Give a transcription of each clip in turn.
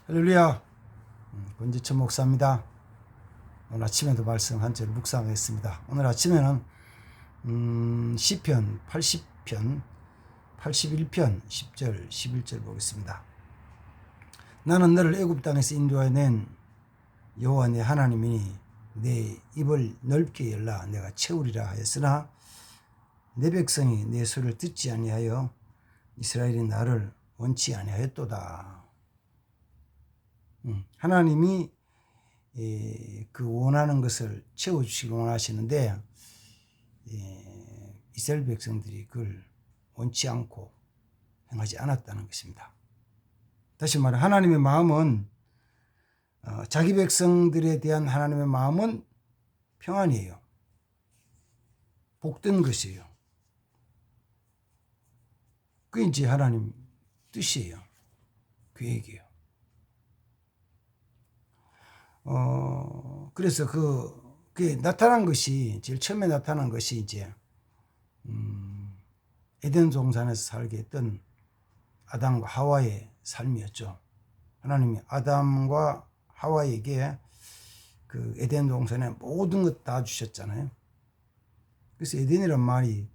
할렐루야. 권지천 목사입니다. 오늘 아침에도 말씀 한 절 묵상하겠습니다. 오늘 아침에는 시편 80편 81편 10절 11절 보겠습니다. 나는 너를 애굽 땅에서 인도하여 낸 여호와 내 하나님이니 내 입을 넓게 열라 내가 채우리라 하였으나 내 백성이 내 소리를 듣지 아니하여 이스라엘이 나를 원치 아니하였도다. 하나님이 그 원하는 것을 채워주시기 원하시는데 이스라엘 백성들이 그걸 원치 않고 행하지 않았다는 것입니다. 다시 말해 하나님의 마음은 자기 백성들에 대한 하나님의 마음은 평안이에요. 복된 것이에요. 그게 이제 하나님 뜻이에요. 계획이에요. 그래서 그게 나타난 것이, 제일 처음에 나타난 것이 이제, 에덴 동산에서 살게 했던 아담과 하와의 삶이었죠. 하나님이 아담과 하와에게 그 에덴 동산에 모든 것 다 주셨잖아요. 그래서 에덴이란 말이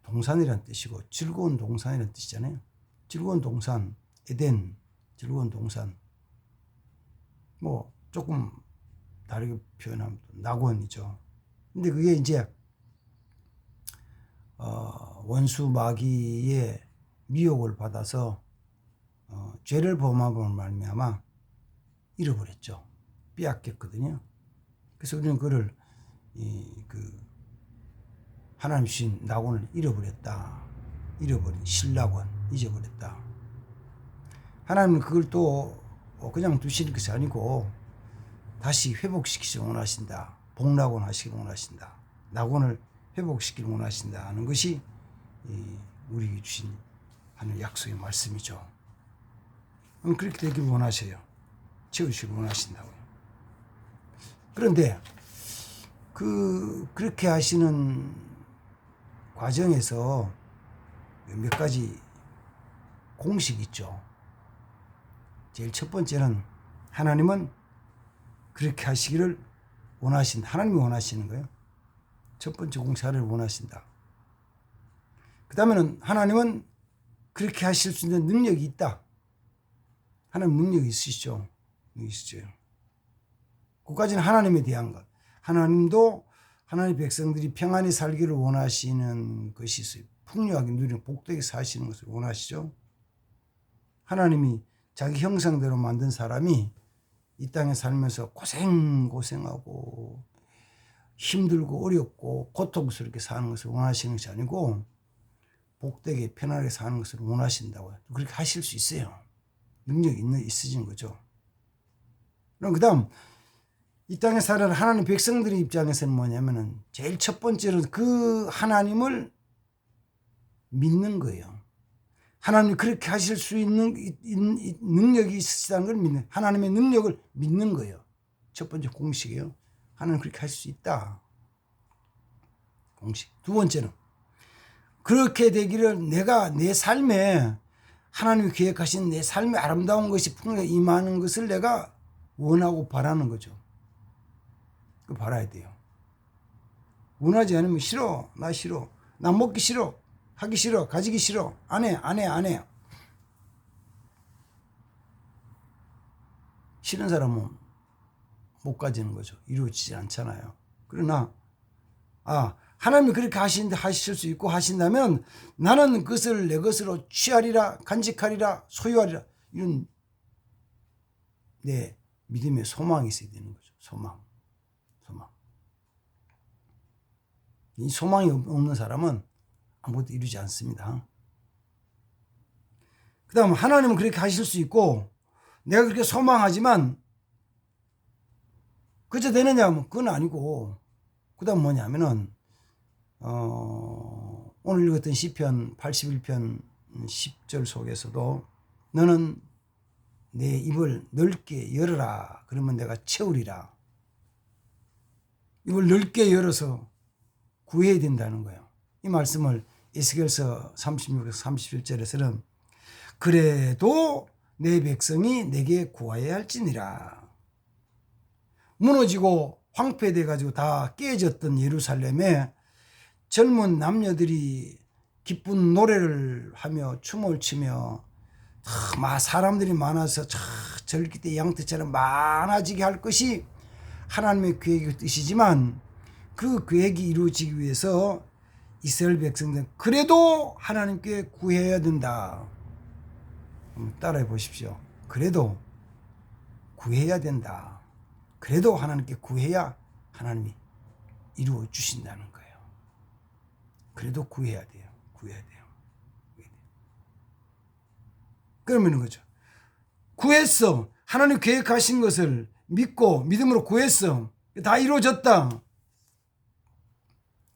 동산이란 뜻이고, 즐거운 동산이란 뜻이잖아요. 즐거운 동산, 에덴, 즐거운 동산. 뭐 조금 다르게 표현하면 낙원이죠. 근데 그게 이제 원수 마귀의 미혹을 받아서 죄를 범함으로 말미암아 잃어버렸죠. 빼앗겼거든요. 그래서 우리는 그를 하나님 주신 낙원을 잃어버렸다. 잃어버린 신낙원, 잊어버렸다. 하나님은 그걸 또 그냥 두시는 것이 아니고 다시 회복시키기 원하신다. 복낙원 하시기 원하신다. 낙원을 회복시키기 원하신다 하는 것이 우리에게 주신 하는 약속의 말씀이죠. 그렇게 되길 원하셔요. 채우시길 원하신다고요. 그런데 그렇게 하시는 과정에서 몇 가지 공식이 있죠. 제일 첫 번째는 하나님은 그렇게 하시기를 원하신다. 하나님이 원하시는 거예요. 첫 번째 공사를 원하신다. 그 다음에는 하나님은 그렇게 하실 수 있는 능력이 있다. 하나님 능력이 있으시죠. 있으죠. 그까지는 하나님에 대한 것. 하나님도 하나님 백성들이 평안히 살기를 원하시는 것이 있어요. 풍요하게 누리는 복되게 사시는 것을 원하시죠. 하나님이 자기 형상대로 만든 사람이 이 땅에 살면서 고생하고 힘들고 어렵고 고통스럽게 사는 것을 원하시는 것이 아니고 복되게 편하게 사는 것을 원하신다고요. 그렇게 하실 수 있어요. 능력이 있으신 거죠. 그럼 그 다음 이 땅에 사는 하나님 백성들의 입장에서는 뭐냐면은 제일 첫 번째는 그 하나님을 믿는 거예요. 하나님이 그렇게 하실 수 있는 능력이 있으시다는 걸 믿는, 하나님의 능력을 믿는 거예요. 첫 번째 공식이에요. 하나님 그렇게 하실 수 있다. 공식. 두 번째는 그렇게 되기를 내가 내 삶에 하나님이 계획하신 내 삶의 아름다운 것이 풍요에 임하는 것을 내가 원하고 바라는 거죠. 그 바라야 돼요. 원하지 않으면 싫어, 나 싫어, 나 먹기 싫어, 하기 싫어, 가지기 싫어, 안 해. 싫은 사람은 못 가지는 거죠. 이루어지지 않잖아요. 그러나 하나님이 그렇게 하실 수 있고 하신다면 나는 그것을 내 것으로 취하리라, 간직하리라, 소유하리라. 이런 내 믿음의 소망이 있어야 되는 거죠. 소망. 이 소망이 없는 사람은 아무것도 이루지 않습니다. 그 다음 하나님은 그렇게 하실 수 있고 내가 그렇게 소망하지만 그저 되느냐? 그건 아니고 그 다음 뭐냐면은 오늘 읽었던 시편 81편 10절 속에서도 너는 내 입을 넓게 열어라. 그러면 내가 채우리라. 입을 넓게 열어서 구해야 된다는 거예요. 이 말씀을 에스겔서 36에서 31절에서는 그래도 내 백성이 내게 구하여야 할지니라. 무너지고 황폐돼 가지고 다 깨졌던 예루살렘에 젊은 남녀들이 기쁜 노래를 하며 춤을 추며 사람들이 많아서 절기대 양떼처럼 많아지게 할 것이 하나님의 계획의 뜻이지만, 그 계획이 이루어지기 위해서 이스라엘 백성들은 그래도 하나님께 구해야 된다. 한번 따라해 보십시오. 그래도 구해야 된다. 그래도 하나님께 구해야 하나님이 이루어 주신다는 거예요. 그래도 구해야 돼요. 구해야 돼요. 그러면 거죠. 구했어. 하나님 계획하신 것을 믿고 믿음으로 구했어. 다 이루어졌다.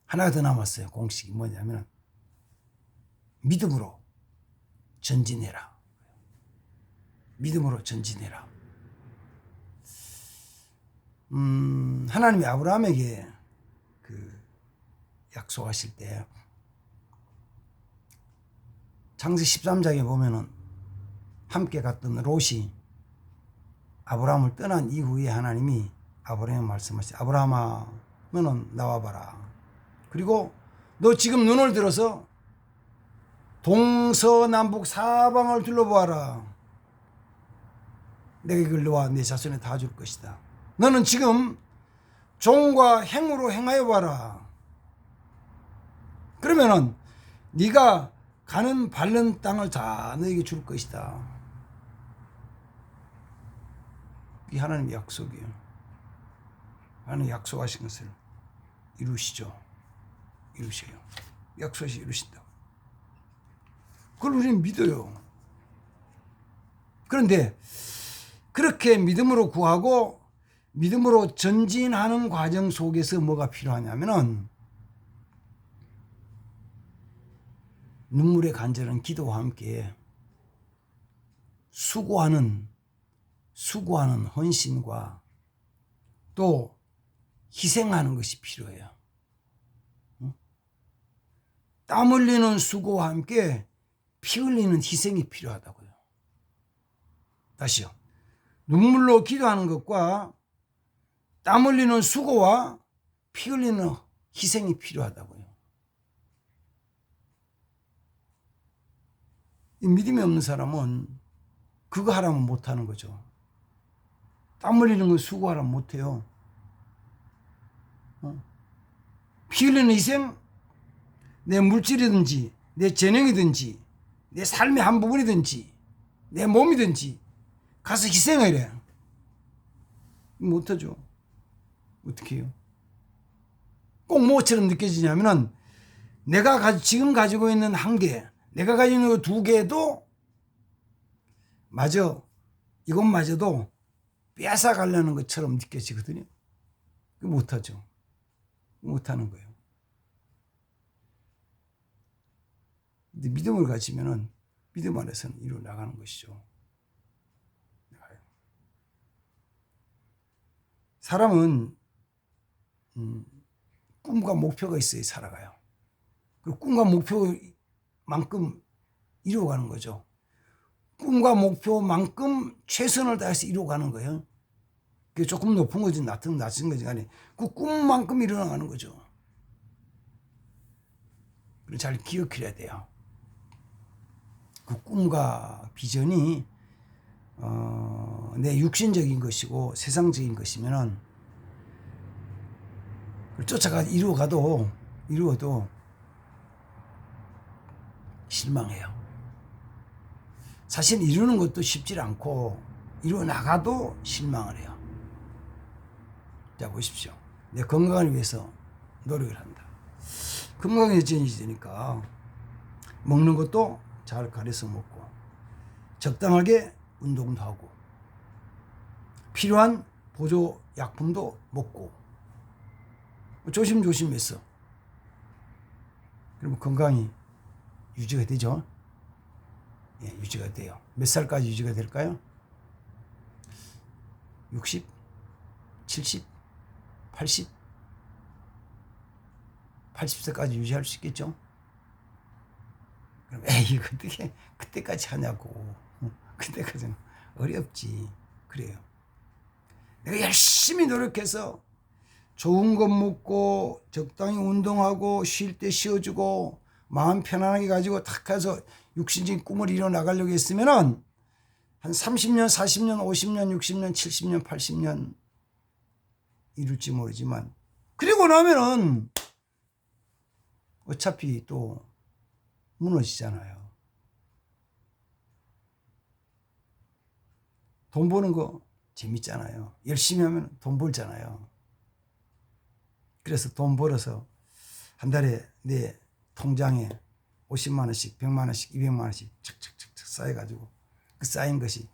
하나가 더 남았어요. 공식이 뭐냐면 믿음으로 전진해라. 믿음으로 전진해라. 하나님이 아브라함에게 약속하실 때 창세기 13장에 보면은 함께 갔던 롯이 아브라함을 떠난 이후에 하나님이 아브라함에게 말씀하시죠. 아브라함아, 너는 나와봐라. 그리고 너 지금 눈을 들어서 동서남북 사방을 둘러보아라. 내가 이걸 너와 내 자손에 다 줄 것이다. 너는 지금 종과 행으로 행하여 봐라. 그러면은 네가 가는 밟는 땅을 다 너에게 줄 것이다. 이게 하나님의 약속이에요. 하나님 약속하신 것을 이루시죠. 이루셔요. 약속이 이루신다고. 그걸 우리는 믿어요. 그런데 그렇게 믿음으로 구하고 믿음으로 전진하는 과정 속에서 뭐가 필요하냐면은 눈물의 간절한 기도와 함께 수고하는 헌신과 또 희생하는 것이 필요해요. 땀 흘리는 수고와 함께 피 흘리는 희생이 필요하다고요. 다시요. 눈물로 기도하는 것과 땀 흘리는 수고와 피 흘리는 희생이 필요하다고요. 이 믿음이 없는 사람은 그거 하라면 못하는 거죠. 땀 흘리는 거 수고하라면 못해요. 피 흘리는 희생, 내 물질이든지 내 재능이든지 내 삶의 한 부분이든지 내 몸이든지 가서 희생하래. 못하죠. 어떻게 해요? 꼭 뭐처럼 느껴지냐면은 내가 지금 가지고 있는 한 개, 내가 가지고 있는 두 개도 이것마저도 뺏어가려는 것처럼 느껴지거든요. 못하죠. 못하는 거예요. 근데 믿음을 가지면은 믿음 안에서는 이루어 나가는 것이죠. 사람은 꿈과 목표가 있어야 살아가요. 그 꿈과 목표만큼 이루어가는 거죠. 꿈과 목표만큼 최선을 다해서 이루어가는 거예요. 그게 조금 높은 거지 낮은 거지 간에 그 꿈만큼 일어나가는 거죠. 잘 기억해야 돼요. 그 꿈과 비전이 내 육신적인 것이고 세상적인 것이면은 쫓아가 이루어도 실망해요. 사실 이루는 것도 쉽지 않고 이루어 나가도 실망을 해요. 자, 보십시오. 내 건강을 위해서 노력을 한다. 건강해지니까 먹는 것도 잘 가려서 먹고 적당하게 운동도 하고 필요한 보조 약품도 먹고 조심조심했어. 그러면 건강이 유지가 되죠. 예, 유지가 돼요. 몇 살까지 유지가 될까요? 60, 70, 80, 80세까지 유지할 수 있겠죠? 그럼 에이, 어떻게 그때까지 하냐고. 그때까지는 어렵지. 그래요. 내가 열심히 노력해서 좋은 것 먹고 적당히 운동하고 쉴 때 쉬어주고 마음 편안하게 가지고 탁 해서 육신적인 꿈을 이뤄 나가려고 했으면은 한 30년, 40년, 50년, 60년, 70년, 80년 이룰지 모르지만 그리고 나면은 어차피 또 무너지잖아요. 돈 버는 거 재밌잖아요. 열심히 하면 돈 벌잖아요. 그래서 돈 벌어서 한 달에 내 통장에 50만 원씩, 100만 원씩, 200만 원씩 착착착착 쌓여가지고 그 쌓인 것이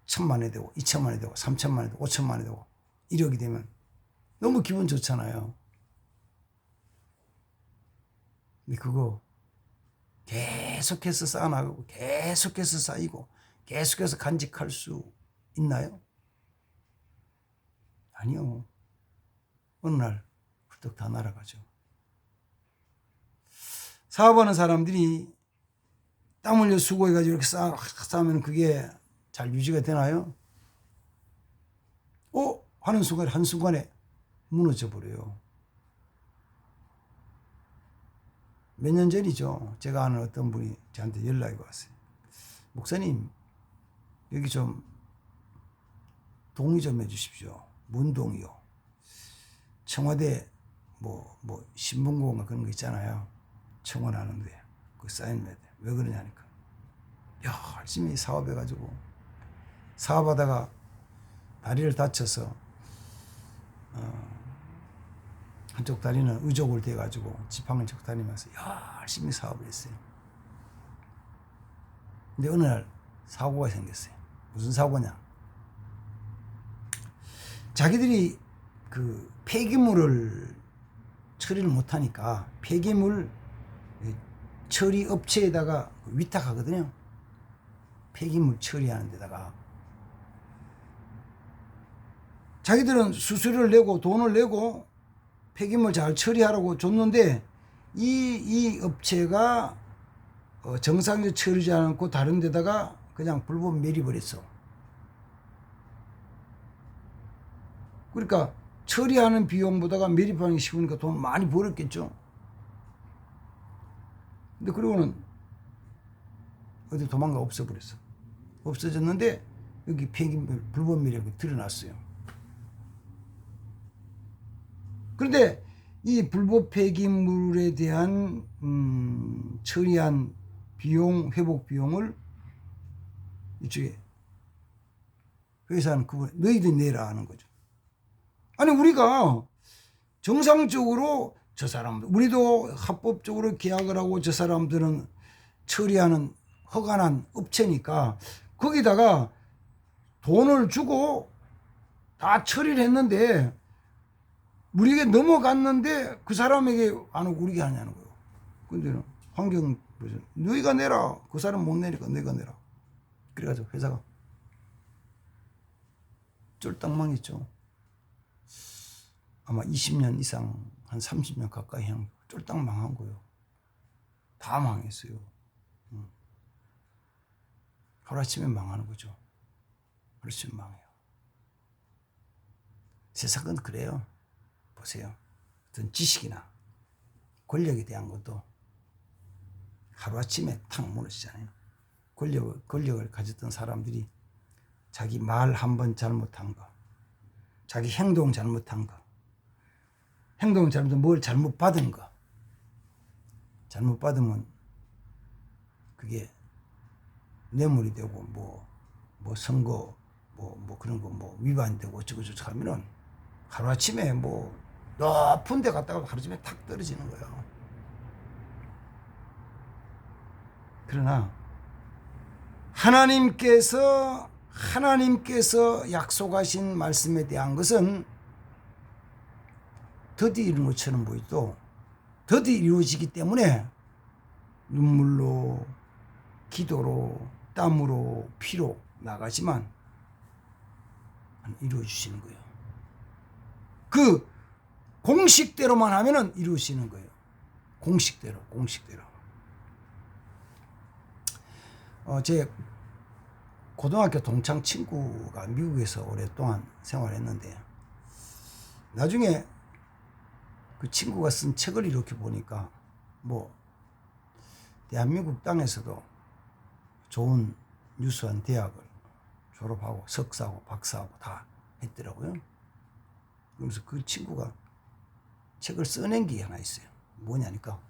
1,000만 원이 되고 2,000만 원이 되고 3,000만 원이 되고 5,000만 원이 되고 1억이 되면 너무 기분 좋잖아요. 근데 그거 계속해서 쌓아나가고 계속해서 쌓이고 계속해서 간직할 수 있나요? 아니요. 어느 날 훌떡 다 날아가죠. 사업하는 사람들이 땀 흘려 수고해가지고 이렇게 쌓으면 그게 잘 유지가 되나요? 하는 순간에 한순간에 무너져 버려요. 몇 년 전이죠. 제가 아는 어떤 분이 저한테 연락이 왔어요. 목사님, 여기 좀 동의 좀 해주십시오. 뭔 동의요? 청와대 신분공가 그런 거 있잖아요. 청원하는데 그 사인해야 돼. 왜 그러냐니까. 열심히 사업해가지고 사업하다가 다리를 다쳐서 한쪽 다리는 의족을 대가지고 지팡이 쪽 다니면서 열심히 사업을 했어요. 근데 어느 날 사고가 생겼어요. 무슨 사고냐? 자기들이 그 폐기물을 처리를 못하니까 폐기물 처리 업체에다가 위탁하거든요. 폐기물 처리하는 데다가 자기들은 수수료를 내고 돈을 내고 폐기물 잘 처리하라고 줬는데 이 업체가 정상적으로 처리하지 않고 다른 데다가 그냥 불법 매립을 했어. 그러니까 처리하는 비용보다가 매립하는 게 쉬우니까 돈 많이 벌었겠죠. 근데 그러고는 어디 도망가 없어버렸어. 없어졌는데 여기 폐기물 불법 매립이 드러났어요. 그런데 이 불법 폐기물에 대한 처리한 비용, 회복 비용을 이쪽에 회사는 그거 너희들이 내라 하는 거죠. 아니 우리가 정상적으로 저 사람들 우리도 합법적으로 계약을 하고 저 사람들은 처리하는 허가난 업체니까 거기다가 돈을 주고 다 처리를 했는데 우리에게 넘어갔는데 그 사람에게 안 오고 우리에게 하냐는 거예요. 근데 환경 너희가 내라. 그 사람 못 내니까 너희가 내라. 그래가지고 회사가 쫄딱 망했죠. 아마 20년 이상 한 30년 가까이 한 쫄딱 망한 거예요. 다 망했어요. 하루아침에 망하는 거죠. 하루아침에 망해요. 세상은 그래요. 보세요. 어떤 지식이나 권력에 대한 것도 하루아침에 탁 무너지잖아요. 권력을 가졌던 사람들이 자기 말 한 번 잘못한 거, 자기 행동 잘못한 거, 행동 잘못하면 뭘 잘못 받은 거, 잘못 받으면 그게 뇌물이 되고 뭐 선거 그런 거 위반되고 어쩌고저쩌고 하면은 하루아침에 높은 데 갔다가 하루아침에 탁 떨어지는 거예요. 그러나 하나님께서 약속하신 말씀에 대한 것은 더디 이루는 것처럼 보여도 더디 이루어지기 때문에 눈물로 기도로 땀으로 피로 나가지만 이루어 주시는 거예요. 그 공식대로만 하면은 이루어지는 거예요. 공식대로. 제 고등학교 동창 친구가 미국에서 오랫동안 생활했는데 나중에 그 친구가 쓴 책을 이렇게 보니까 뭐 대한민국 땅에서도 좋은 유수한 대학을 졸업하고 석사하고 박사하고 다 했더라고요. 그러면서 그 친구가 책을 써낸 게 하나 있어요. 뭐냐니까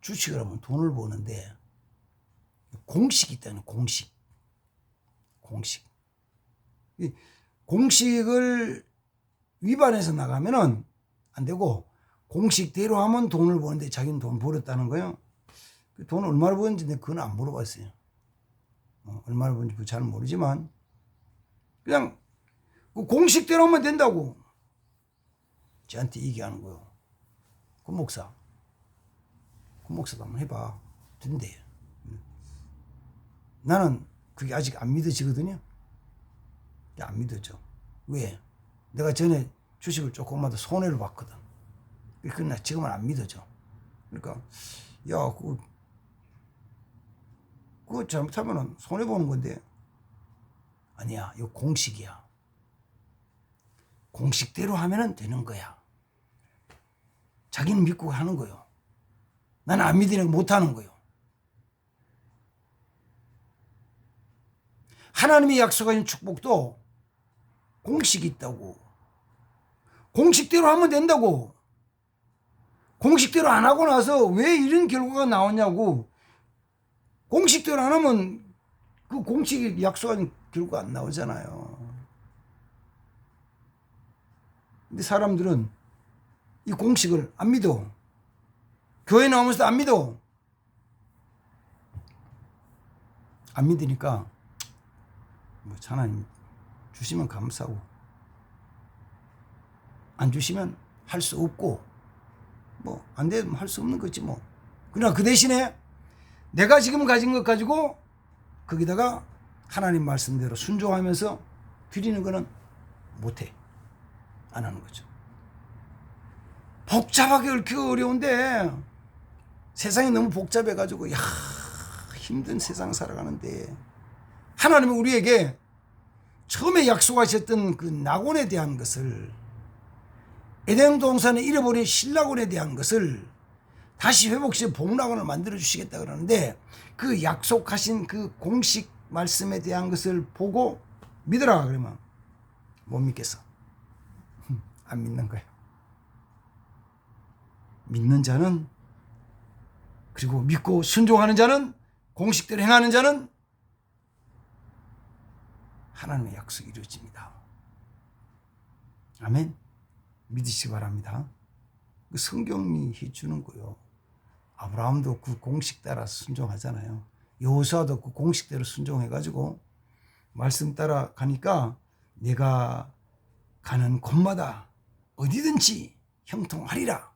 주식을 하면 돈을 버는데 공식이 있다는 공식. 이 공식을 위반해서 나가면은 안 되고 공식대로 하면 돈을 버는데 자기는 돈 벌었다는 거예요. 그 돈 얼마나 버는지 그건 안 물어봤어요. 얼마나 버는지 잘 모르지만 그냥 그 공식대로 하면 된다고 저한테 얘기하는 거예요. 그 목사도 한번 해봐. 된대. 나는 그게 아직 안 믿어지거든요. 안 믿어져. 왜? 내가 전에 주식을 조금만 손해를 봤거든. 그러나 지금은 안 믿어져. 그러니까 야, 그거 잘못하면 손해보는 건데. 아니야, 이거 공식이야. 공식대로 하면 되는 거야. 자기는 믿고 하는 거요. 나는 안 믿으니까 못하는 거요. 하나님의 약속하신 축복도 공식이 있다고. 공식대로 하면 된다고. 공식대로 안 하고 나서 왜 이런 결과가 나오냐고. 공식대로 안 하면 그 공식이 약속한 결과 안 나오잖아요. 근데 사람들은 이 공식을 안 믿어. 교회 나오면서도 안 믿어. 안 믿으니까 뭐 하나님 주시면 감사하고 안 주시면 할 수 없고 뭐 안 되면 할 수 없는 거지 뭐. 그러나 그 대신에 내가 지금 가진 것 가지고 거기다가 하나님 말씀대로 순종하면서 드리는 거는 못해. 안 하는 거죠. 복잡하게 얽히기 어려운데 세상이 너무 복잡해가지고 야 힘든 세상 살아가는데 하나님은 우리에게 처음에 약속하셨던 그 낙원에 대한 것을 에덴 동산에 잃어버린 신락원에 대한 것을 다시 회복시켜 복락원을 만들어 주시겠다 그러는데 그 약속하신 그 공식 말씀에 대한 것을 보고 믿으라 그러면 못 믿겠어. 안 믿는 거예요. 믿는 자는 그리고 믿고 순종하는 자는 공식대로 행하는 자는 하나님의 약속이 이루어집니다. 아멘. 믿으시기 바랍니다. 그 성경이 해주는 거요. 아브라함도 그 공식 따라 순종하잖아요. 여호수아도 그 공식대로 순종해가지고 말씀 따라 가니까 내가 가는 곳마다 어디든지 형통하리라.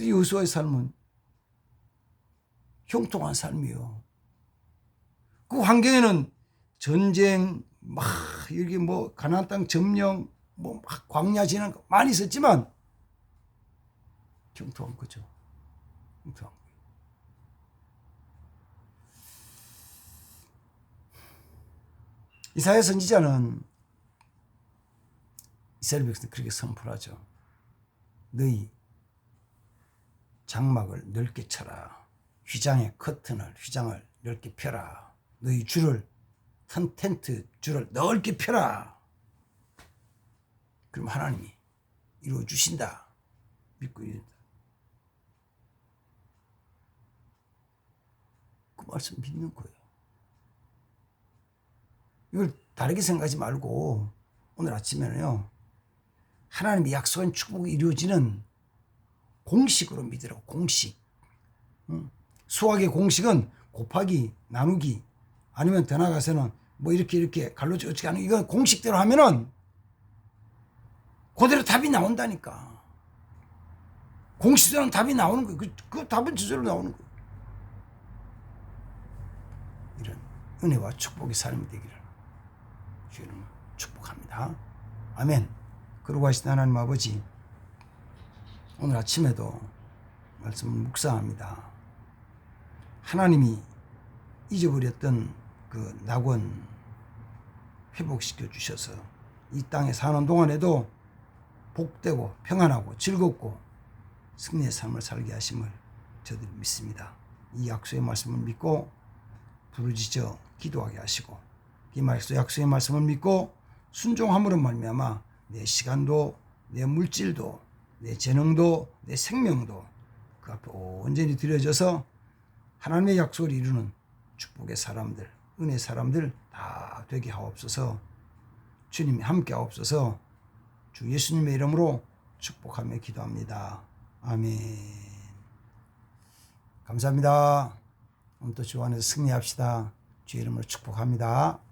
여호수아의 삶은 형통한 삶이요. 그 환경에는 전쟁, 막 여기 뭐 가나안 땅 점령, 뭐 막 광야 지난 거 많이 있었지만 형통한 거죠. 형통한 거예요. 이사야 선지자는 이스라엘 백성들 그렇게 선포하죠. 너희 장막을 넓게 쳐라. 휘장의 휘장을 넓게 펴라. 너희 텐트 줄을 넓게 펴라. 그럼 하나님이 이루어 주신다. 믿고 있다. 그 말씀 믿는 거예요. 이걸 다르게 생각하지 말고 오늘 아침에는요. 하나님이 약속한 축복이 이루어지는 공식으로 믿으라고. 공식. 수학의 공식은 곱하기, 나누기 아니면 더 나가서는 뭐 이렇게 갈라지 어떻게 하는 이건 공식대로 하면은 그대로 답이 나온다니까. 공식대로는 답이 나오는 거예요. 그 답은 저절로 나오는 거예요. 이런 은혜와 축복의 삶이 되기를 주님 축복합니다. 아멘. 그러고 하시는 하나님 아버지, 오늘 아침에도 말씀을 묵상합니다. 하나님이 잊어버렸던 그 낙원 회복시켜 주셔서 이 땅에 사는 동안에도 복되고 평안하고 즐겁고 승리의 삶을 살게 하심을 저들이 믿습니다. 이 약속의 말씀을 믿고 부르짖어 기도하게 하시고 이 약속의 말씀을 믿고 순종함으로 말미암아 내 시간도 내 물질도 내 재능도 내 생명도 그 앞에 온전히 드려져서 하나님의 약속을 이루는 축복의 사람들, 은혜의 사람들 다 되게 하옵소서. 주님이 함께 하옵소서. 주 예수님의 이름으로 축복하며 기도합니다. 아멘. 감사합니다. 오늘도 주 안에서 승리합시다. 주의 이름으로 축복합니다.